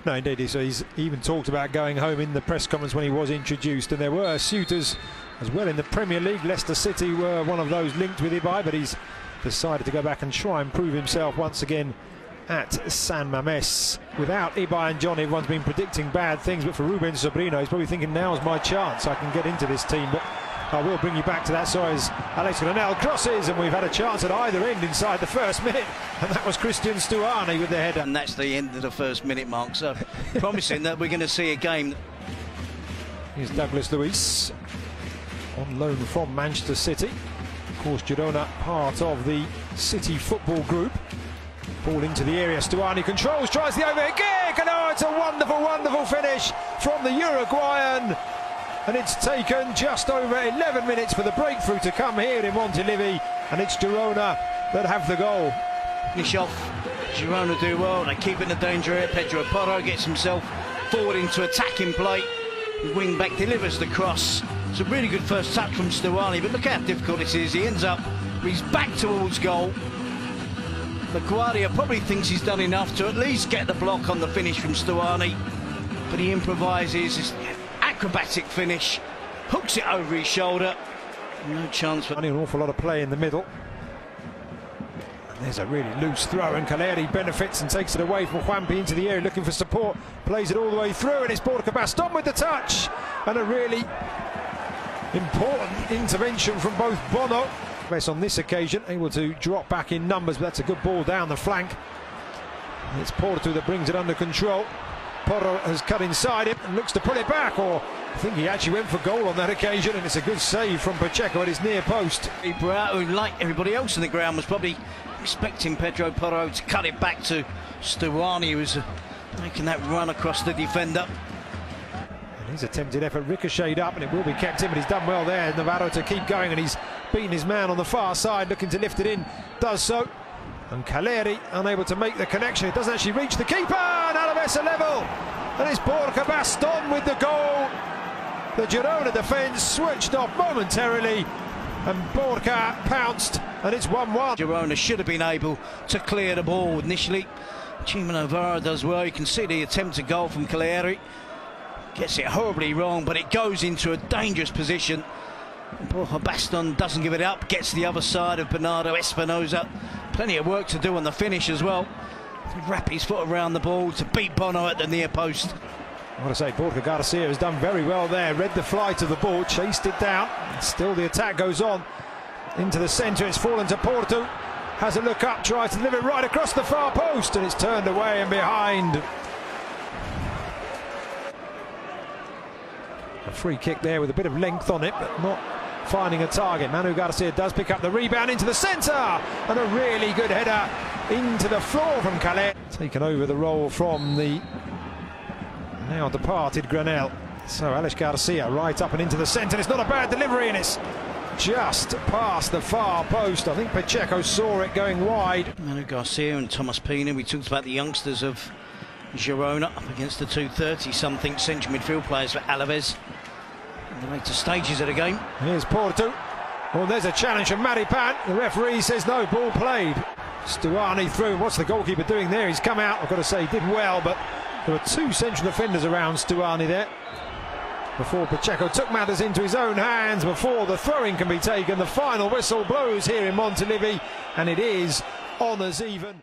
No, indeed. So he's even talked about going home in the press conference when he was introduced, and there were suitors as well in the Premier League. Leicester City were one of those linked with Ibai, but he's decided to go back and try and prove himself once again at San Mamés. Without Ibai and John, everyone's been predicting bad things, but for Ruben Sobrino, he's probably thinking, now's my chance, I can get into this team. But I will bring you back to that. So as Alex Granel crosses, and we've had a chance at either end inside the first minute, and that was Christian Stuani with the header. And that's the end of the first minute mark, so promising that we're going to see a game. Here's Douglas Luiz on loan from Manchester City. Of course, Girona part of the City football group. Ball into the area, Stuani controls, tries the overhead kick, and oh, it's a wonderful, wonderful finish from the Uruguayan. And it's taken just over 11 minutes for the breakthrough to come here in Montilivi, and it's Girona that have the goal. Finish off, Girona do well, they keep in the danger here. Pedro Porro gets himself forward into attacking play. The wing back delivers the cross. It's a really good first touch from Stuani, but look how difficult it is. He ends up, he's back towards goal. LaGuardia probably thinks he's done enough to at least get the block on the finish from Stuani, but he improvises his acrobatic finish, hooks it over his shoulder. No chance for an awful lot of play in the middle. And there's a really loose throw, and Caleri benefits and takes it away from Juanpi into the area, looking for support, plays it all the way through, and it's Borja Baston with the touch, and a really important intervention from both Bono. On this occasion able to drop back in numbers, but that's a good ball down the flank. It's Porto that brings it under control. Porro has cut inside him and looks to pull it back, or I think he actually went for goal on that occasion, and it's a good save from Pacheco at his near post. Who, like everybody else in the ground, was probably expecting Pedro Porro to cut it back to Stuani, who was making that run across the defender. His attempted effort ricocheted up, and it will be kept in, but he's done well there, Navarro, to keep going, and he's beaten his man on the far side, looking to lift it in, does so, and Caleri unable to make the connection. It doesn't actually reach the keeper, and Alavés are level, and it's Borja Baston with the goal. The Girona defence switched off momentarily, and Borja pounced, and it's 1-1. Girona should have been able to clear the ball initially. Chima Navarro does well. You can see the attempt at goal from Caleri. Gets it horribly wrong, but it goes into a dangerous position. Borja Baston doesn't give it up, gets the other side of Bernardo Espinosa. Plenty of work to do on the finish as well. To wrap his foot around the ball to beat Bono at the near post. I want to say Borja Garcia has done very well there, read the flight of the ball, chased it down, and still the attack goes on into the centre. It's fallen to Porto, has a look up, tries to deliver it right across the far post, and it's turned away and behind. A free kick there with a bit of length on it, but not finding a target. Manu Garcia does pick up the rebound into the centre, and a really good header into the floor from Calais. Taken over the role from the now departed Granel. So Alex Garcia right up and into the centre. It's not a bad delivery, and it's just past the far post. I think Pacheco saw it going wide. Manu Garcia and Thomas Pina. We talked about the youngsters of Girona up against the 230-something central midfield players for Alavés in the later stages of the game. Here's Porto. Well, there's a challenge from Maripan. The referee says no, ball played. Stuani through. What's the goalkeeper doing there? He's come out. I've got to say, he did well, but there were two central defenders around Stuani there before Pacheco took matters into his own hands. Before the throwing can be taken, the final whistle blows here in Montilivi, and it is honours even.